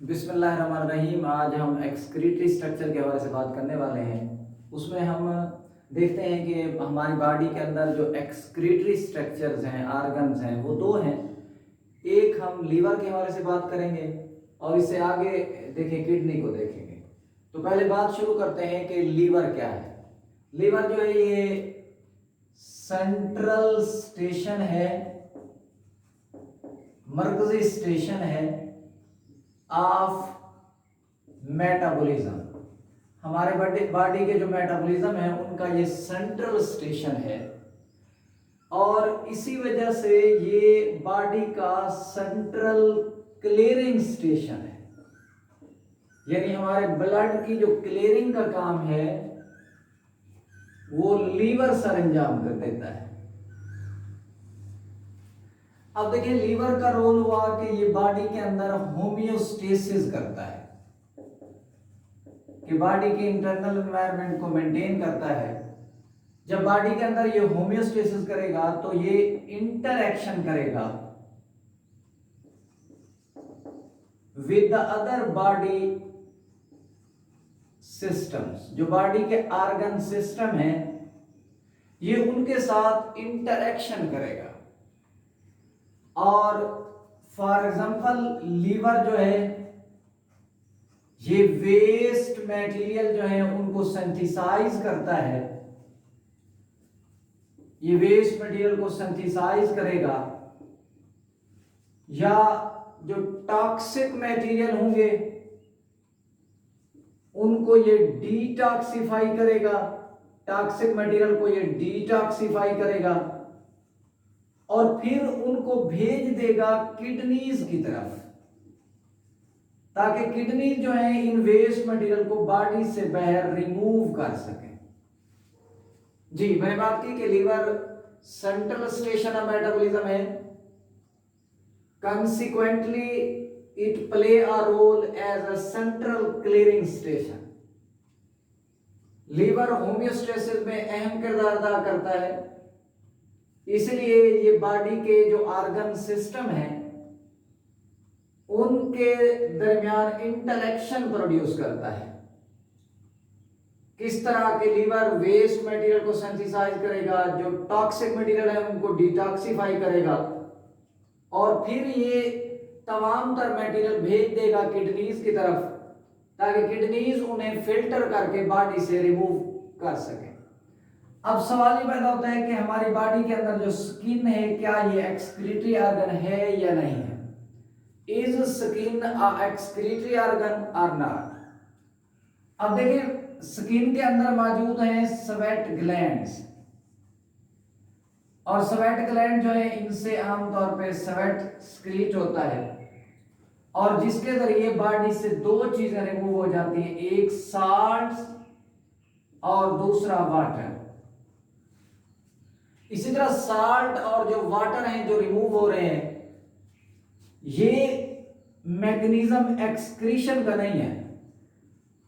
बिस्मिल्लाहिर्रहमानिर्रहीम। आज हम एक्सक्रीटरी स्ट्रक्चर के हवाले से बात करने वाले हैं। उसमें हम देखते हैं कि हमारी बॉडी के अंदर जो एक्सक्रीटरी स्ट्रक्चर्स हैं, आर्गन्स हैं, वो दो हैं। एक हम लीवर के हवाले से बात करेंगे और इससे आगे देखें किडनी को देखेंगे। तो पहले बात शुरू करते हैं कि लीवर क्या है। लीवर जो है ये सेंट्रल स्टेशन है, मरकजी स्टेशन है ऑफ मेटाबॉलिज्म। हमारे बॉडी के जो मेटाबॉलिज्म है उनका ये सेंट्रल स्टेशन है और इसी वजह से ये बॉडी का सेंट्रल क्लियरिंग स्टेशन है। यानी हमारे ब्लड की जो क्लियरिंग का काम है वो लीवर सर अंजाम कर देता है। अब देखिए लीवर का रोल हुआ कि ये बॉडी के अंदर होमियोस्टेसिस करता है, कि बॉडी के इंटरनल एनवायरनमेंट को मेंटेन करता है। जब बॉडी के अंदर ये होमियोस्टेसिस करेगा तो ये इंटरैक्शन करेगा with the other body systems. जो बॉडी के ऑर्गन सिस्टम है ये उनके साथ इंटरैक्शन करेगा। और फॉर एग्जांपल लीवर जो है ये वेस्ट मटेरियल जो है उनको सिंथेसाइज करता है। ये वेस्ट मटेरियल को सिंथेसाइज करेगा, या जो टॉक्सिक मटेरियल होंगे उनको ये डिटॉक्सिफाई करेगा। टॉक्सिक मटेरियल को ये डिटॉक्सिफाई करेगा और फिर उनको भेज देगा किडनीज की तरफ, ताकि किडनी जो है इन वेस्ट मटेरियल को बॉडी से बाहर रिमूव कर सके। जी, मैंने बात की कि liver central station of metabolism है। Consequently it play a role as a central clearing station. Liver homeostasis में अहम किरदार अदा करता है, इसलिए ये बॉडी के जो ऑर्गन सिस्टम है उनके दरमियान इंटरैक्शन प्रोड्यूस करता है। किस तरह के लीवर वेस्ट मटेरियल को सिंथेसाइज करेगा, जो टॉक्सिक मटेरियल है उनको डिटॉक्सिफाई करेगा और फिर ये तमाम तर मटेरियल भेज देगा किडनीज की तरफ, ताकि किडनीज उन्हें फिल्टर करके बॉडी से रिमूव कर सके। अब सवाल ये पैदा होता है कि हमारी बॉडी के अंदर जो स्किन है क्या ये एक्सक्रीटरी ऑर्गन है या नहीं है। Is skin a excretory organ और नॉट। अब देखिए स्किन के अंदर मौजूद हैं स्वेट ग्लैंड्स, और स्वेट ग्लैंड जो है इनसे आमतौर पे स्वेट स्क्रीट होता है और जिसके जरिए बॉडी से दो चीजें रिमूव हो जाती हैं, एक साल्ट और दूसरा वाटर। इसी तरह साल्ट और जो वाटर हैं जो रिमूव हो रहे हैं ये मैकेनिज्म एक्सक्रीशन का नहीं है,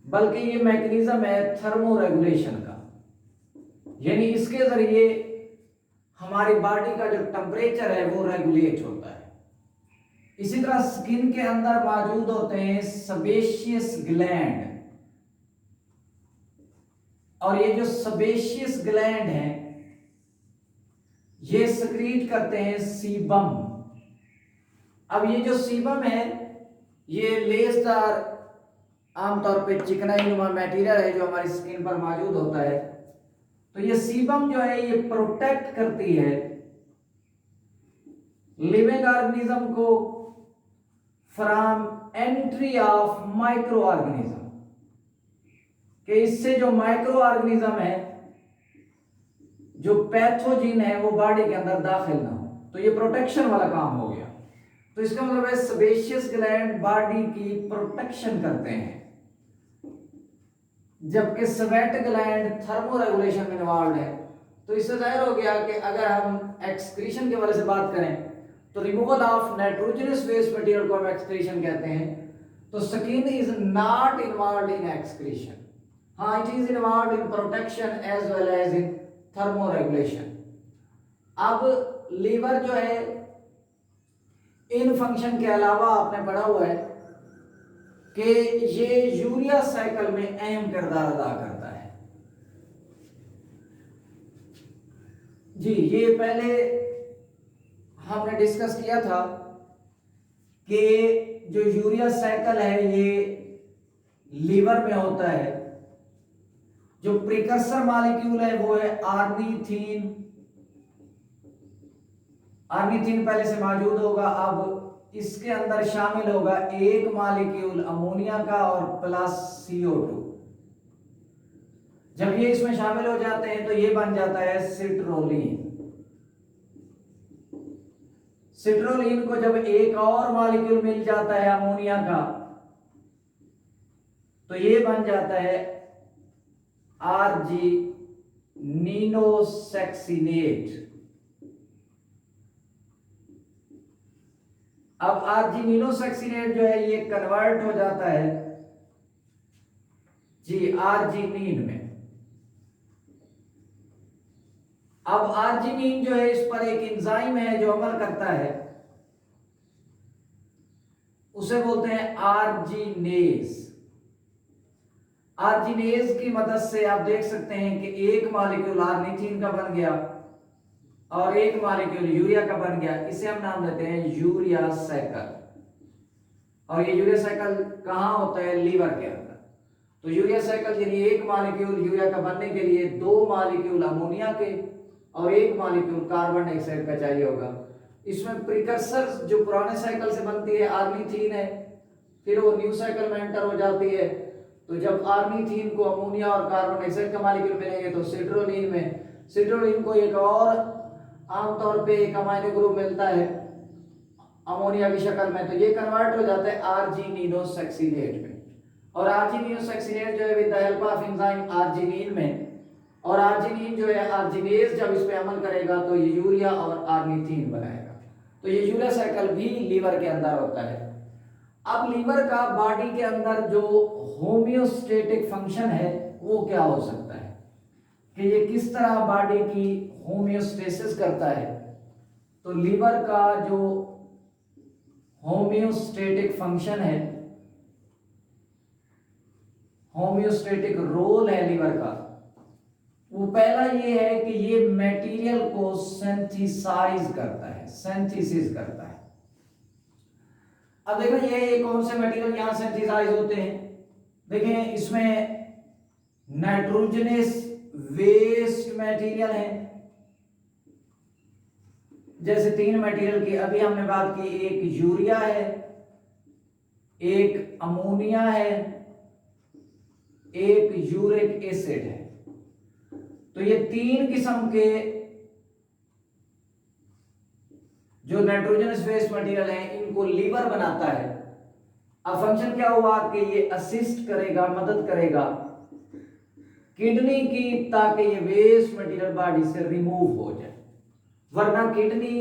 बल्कि ये मैकेनिज्म है थर्मो रेगुलेशन का। यानी इसके जरिए हमारी बॉडी का जो टेम्परेचर है वो रेगुलेट होता है। इसी तरह स्किन के अंदर मौजूद होते हैं सेबेशियस ग्लैंड, और ये जो सेबेशियस ग्लैंड हैं ये सक्रीट करते हैं सीबम। अब ये जो सीबम है ये लेसदार आमतौर पे चिकनाई नुमा मटेरियल है जो हमारी स्किन पर मौजूद होता है। तो ये सीबम जो है ये प्रोटेक्ट करती है लिविंग ऑर्गेनिज्म को from entry of micro organism, कि इससे जो माइक्रो ऑर्गेनिज्म है, जो पैथोजिन है, वो बॉडी के अंदर दाखिल ना हो। तो ये प्रोटेक्शन वाला काम हो गया। तो इसका मतलब है सेबेशियस ग्लैंड बॉडी की प्रोटेक्शन करते हैं, जबकि स्वेट ग्लैंड थर्मो रेगुलेशन में इन्वॉल्व है। तो इससे जाहिर हो गया कि अगर हम एक्सक्रीशन के बारे से बात करें तो removal of nitrogenous waste material को हम एक्सक्रीशन कहते हैं। तो skin is not involve in excretion, हाँ it is involve in protection as well as in thermoregulation. अब लीवर जो है इन फंक्शन के अलावा आपने पढ़ा हुआ है कि ये यूरिया साइकिल में अहम किरदार अदा करता है। जी, ये पहले हमने डिस्कस किया था कि जो यूरिया साइकिल है ये लीवर में होता है। जो प्रिकर्सर मॉलिक्यूल है वो है आर्निथीन। आर्निथीन पहले से मौजूद होगा, अब इसके अंदर शामिल होगा एक मॉलिक्यूल अमोनिया का और प्लस CO2। जब ये इसमें शामिल हो जाते हैं तो ये बन जाता है सिट्रोलिन। सिट्रोलिन को जब एक और मॉलिक्यूल मिल जाता है अमोनिया का तो ये बन जाता है आर्जिनिनोसैक्सिनेट। अब आर्जिनिनोसैक्सिनेट जो है ये कन्वर्ट हो जाता है जी आर्जिनिन में। अब आर्जिनिन जो है इस पर एक एंजाइम है जो अमल करता है, उसे बोलते हैं आर्जिनेज। आर्जिनेज की मदद से आप देख सकते हैं कि एक मॉलिक्यूल आर्निथीन का बन गया और एक मॉलिक्यूल यूरिया का बन गया। इसे हम नाम देते हैं यूरिया साइकिल। और ये यूरिया साइकिल कहां होता है? लीवर के अंदर। तो यूरिया साइकिल यानी एक मॉलिक्यूल यूरिया का बनने के लिए दो मॉलिक्यूल अमोनिया के और एक मॉलिक्यूल कार्बन डाइऑक्साइड का चाहिए होगा। इसमें प्रिकर्सर जो पुराने साइकिल से बनती है आर्निथीन है, फिर वो न्यू साइकिल में एंटर हो जाती है। तो जब आर्निथीन को अमोनिया और कार्बन डाइऑक्साइड का मॉलिक्यूल मिलेंगे तो सिट्रोलिन में, सिट्रोलिन को एक और आमतौर पे एक अमाइनो ग्रुप मिलता है अमोनिया की शक्ल में, तो ये कन्वर्ट हो जाता है आर्जिनिनोसैक्सिनेट में। और आर्जिनिनोसैक्सिनेट जो है with the help of enzyme arginine में, और आर्जिनिन जो है आर्जिनेज जब इस पे अमल करेगा तो ये यूरिया और आर्निथीन बनाएगा। तो ये यूरिया साइकिल भी लीवर के अंदर होता है। अब लीवर का बॉडी के अंदर जो होम्योस्टेटिक फंक्शन है वो क्या हो सकता है कि ये किस तरह बॉडी की होम्योस्टेसिस करता है? तो लीवर का जो होम्योस्टेटिक फंक्शन है, होम्योस्टेटिक रोल है लीवर का, वो पहला ये है कि ये मटेरियल को सिंथेसाइज करता है, सिंथेसिस करता है। अब देखो ये कौन से मटेरियल यहां सिंथेसाइज होते हैं? देखें इसमें नाइट्रोजनस वेस्ट मटेरियल है, जैसे तीन मटेरियल की अभी हमने बात की, एक यूरिया है, एक अमोनिया है, एक यूरिक एसिड है। तो ये तीन किस्म के जो नाइट्रोजनस वेस्ट मटेरियल है इनको लीवर बनाता है। अब फंक्शन क्या हुआ कि ये असिस्ट करेगा, मदद करेगा किडनी की, ताकि ये वेस्ट मटेरियल बॉडी से रिमूव हो जाए। वरना किडनी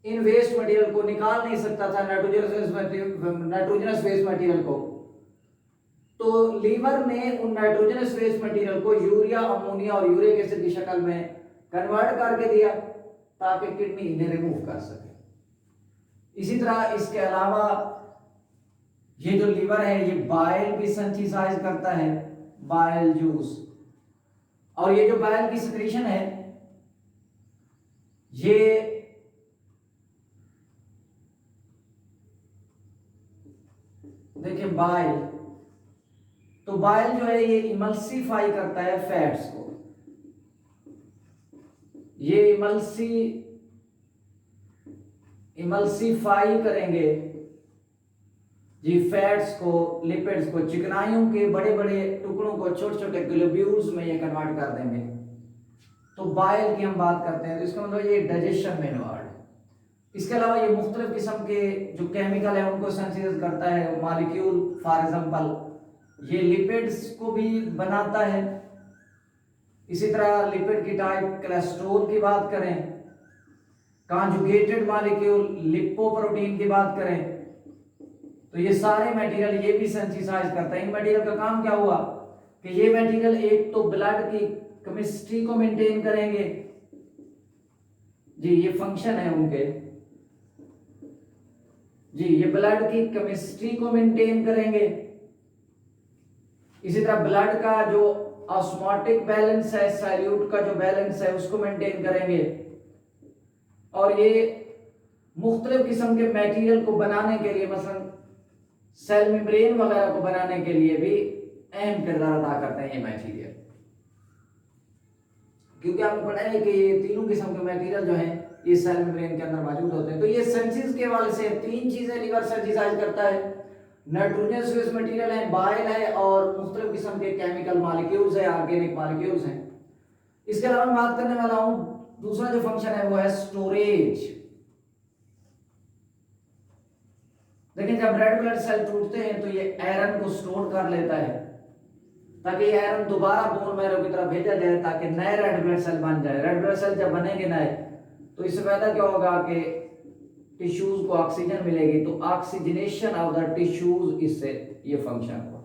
इन वेस्ट मटेरियल को निकाल नहीं सकता था, नाइट्रोजनस वेस्ट मटेरियल को। तो लीवर ने उन नाइट्रोजनस वेस्ट मटेरियल को यूरिया, अमोनिया और यूरिक एसिड की शक्ल में कन्वर्ट करके दिया ताकि किडनी इन्हें रिमूव कर सके। इसी तरह इसके अलावा ये जो लीवर है ये बाइल भी सिंथेसाइज करता है, बाइल जूस। और ये जो बाइल की सिक्रीशन है ये देखिए बाइल, तो बाइल जो है ये इमल्सिफाई करता है फैट्स को। ये इमल्सिफाई करेंगे जी फैट्स को, लिपिड्स को, चिकनाइयों के बड़े बड़े टुकड़ों को छोटे छोटे ग्लोब्यूल्स में ये कन्वर्ट कर देंगे। तो बाइल की हम बात करते हैं तो इसका मतलब ये डाइजेशन में इन्वॉल्व है। इसके अलावा ये मुख्तलिफ किस्म के जो केमिकल है उनको सिंथेसिस करता है, मॉलिक्यूल। फॉर एग्जांपल ये लिपिड्स को भी बनाता है। इसी तरह लिपिड की टाइप कोलेस्ट्रॉल की बात करें, कॉन्जुगेटेड मॉलिक्यूल लिपोप्रोटीन की बात करें, तो ये सारे मटेरियल ये भी सिंथेसाइज करता है। इन मटेरियल का काम क्या हुआ कि ये मटेरियल एक तो ब्लड की केमिस्ट्री को मेंटेन करेंगे जी, ये फंक्शन है उनके। जी, ये ब्लड की केमिस्ट्री को मेंटेन करेंगे। इसी तरह ब्लड का जो ऑस्मोटिक बैलेंस है, सैल्यूट का जो बैलेंस है उसको मेंटेन करेंगे। और ये मुख्तलिफ किस्म के मटेरियल को बनाने के लिए, मसलन सेल मेम्ब्रेन वगैरह को बनाने के लिए भी अहम किरदार अदा करते हैं ये मटेरियल। क्योंकि आपको पता है कि ये तीनों किस्म के मटेरियल जो हैं ये सेल मेम्ब्रेन के अंदर मौजूद होते हैं। तो ये सेंसिस के हवाले से तीन चीजें लीवर सेंसिटाइज करता है। नाइट्रोजनस बेस्ड मटेरियल है, बाइल है और मुख्तलिफ किस्म के केमिकल मॉलिक्यूल्स है, ऑर्गेनिक मॉलिक्यूल्स हैं। इसके अलावा मैं बात करने वाला हूं दूसरा जो फंक्शन है वो है स्टोरेज। देखिए, जब रेड ब्लड सेल टूटते हैं तो ये आयरन को स्टोर कर लेता है ताकि ये आयरन दोबारा बोन मैरो की तरफ भेजा जाए ताकि नए रेड ब्लड सेल बन जाए। रेड ब्लड सेल जब बनेंगे नए तो इससे फायदा क्या होगा कि टिश्यूज को ऑक्सीजन मिलेगी, तो ऑक्सीजनेशन ऑफ द टिश्यूज, इससे ये फंक्शन हुआ।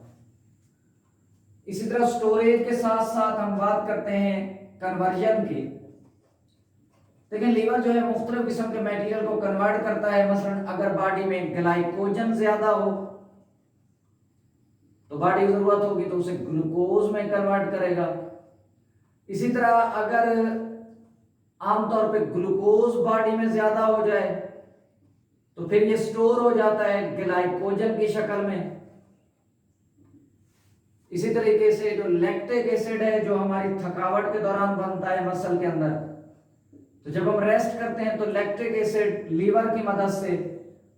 इसी तरह स्टोरेज के साथ साथ हम बात करते हैं कन्वर्जन की। देखिए, लीवर जो है मुख्तलिफ किस्म के मटेरियल को कन्वर्ट करता है। मसलन अगर बॉडी में ग्लाइकोजन ज्यादा हो तो बॉडी को जरूरत होगी तो उसे ग्लूकोज में कन्वर्ट करेगा। इसी तरह अगर आमतौर पे ग्लूकोज बॉडी में ज्यादा हो जाए तो फिर ये स्टोर हो जाता है ग्लाइकोजन की शक्ल में। इसी तरीके से जो लैक्टिक एसिड है जो हमारी थकावट के दौरान बनता है मसल के अंदर, तो जब हम रेस्ट करते हैं तो लैक्टिक एसिड लीवर की मदद से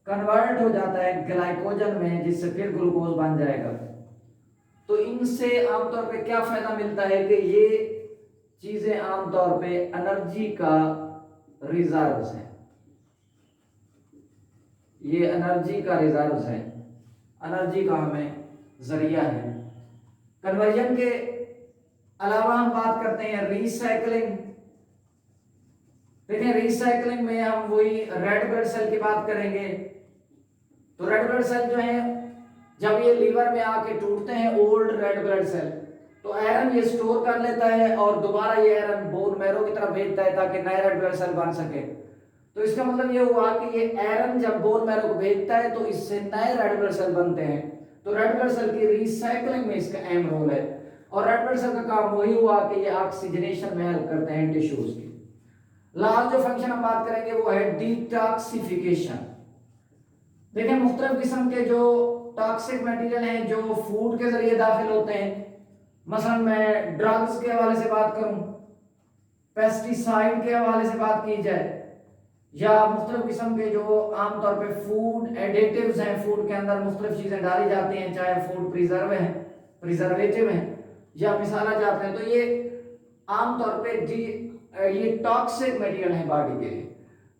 कन्वर्ट हो जाता है ग्लाइकोजन में, जिससे फिर ग्लूकोज बन जाएगा। तो इनसे आमतौर पे क्या फायदा मिलता है कि ये चीजें आमतौर पे एनर्जी का रिजर्व्स हैं। ये एनर्जी का रिजर्व्स है, एनर्जी का हमें जरिया है। कन्वर्जन के अलावा हम बात करते हैं रिसाइकलिंग। देखिए, रिसाइकलिंग में हम वही रेड ब्लड सेल की बात करेंगे। तो रेड ब्लड सेल जो है जब ये लीवर में आके टूटते हैं ओल्ड रेड ब्लड सेल, तो आयरन ये स्टोर कर लेता है और दोबारा ये आयरन बोन मैरो की तरफ भेजता है ताकि नए रेड ब्लड सेल बन सके। तो इसका मतलब ये हुआ कि ये आयरन जब बोन मैरो को भेजता है तो इससे नए रेड ब्लड सेल बनते हैं। तो रेड ब्लड सेल की रिसाइकलिंग में इसका अहम रोल है। और रेड ब्लड सेल का काम वही हुआ कि ये ऑक्सीजनेशन में हेल्प करते हैं टिश्यूज की। लास्ट जो फंक्शन हम बात करेंगे वो है डिटॉक्सिफिकेशन। देखिए, मुख्तलिफ किस्म के जो टॉक्सिक मटेरियल हैं जो फूड के जरिए दाखिल होते हैं, मसलन मैं ड्रग्स के हवाले से बात करूं, पेस्टिसाइड के हवाले से बात की जाए, या मुख्तलिफ किस्म के जो आमतौर पे फूड एडिटिव्स हैं, फूड के अंदर मुख्तलिफ चीजें डाली जाती हैं, चाहे फूड प्रिजर्वेटिव हैं या मिसाला जाते हैं, तो ये आमतौर पे ये टॉक्सिक मटेरियल है बॉडी के लिए।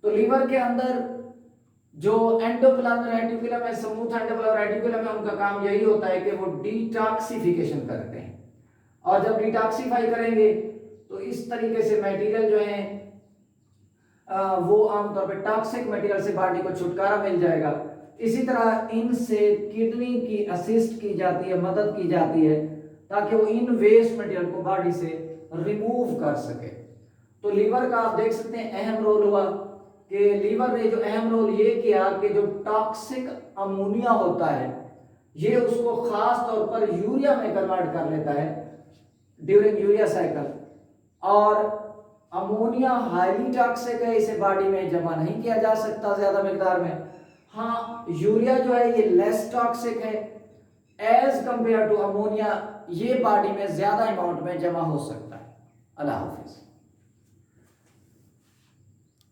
तो लीवर के अंदर जो एंडोप्लाज्मिक रेटिकुलम है, स्मूथ एंडोप्लाज्मिक रेटिकुलम है, उनका काम यही होता है कि वो डिटॉक्सिफिकेशन करते हैं। और जब डिटॉक्सिफाई करेंगे तो इस तरीके से मटेरियल जो है वो आमतौर पे टॉक्सिक मटेरियल से बॉडी को छुटकारा मिल जाएगा। इसी तरह इनसे किडनी की असिस्ट की जाती है, मदद की जाती है ताकि वो इन वेस्ट मटेरियल को बॉडी से रिमूव कर सके। तो लीवर का आप देख सकते हैं अहम रोल हुआ कि लीवर ने जो अहम रोल ये किया कि जो टॉक्सिक अमोनिया होता है ये उसको खास तौर पर यूरिया में कन्वर्ट कर लेता है ड्यूरिंग यूरिया साइकिल। और अमोनिया हाईली टॉक्सिक है, इसे बॉडी में जमा नहीं किया जा सकता ज्यादा मिकदार में। हाँ, यूरिया जो है ये लेस टॉक्सिक है एज कंपेयर टू अमोनिया, ये बॉडी में ज्यादा अमाउंट में जमा हो सकता है। अल्लाह हाफिज।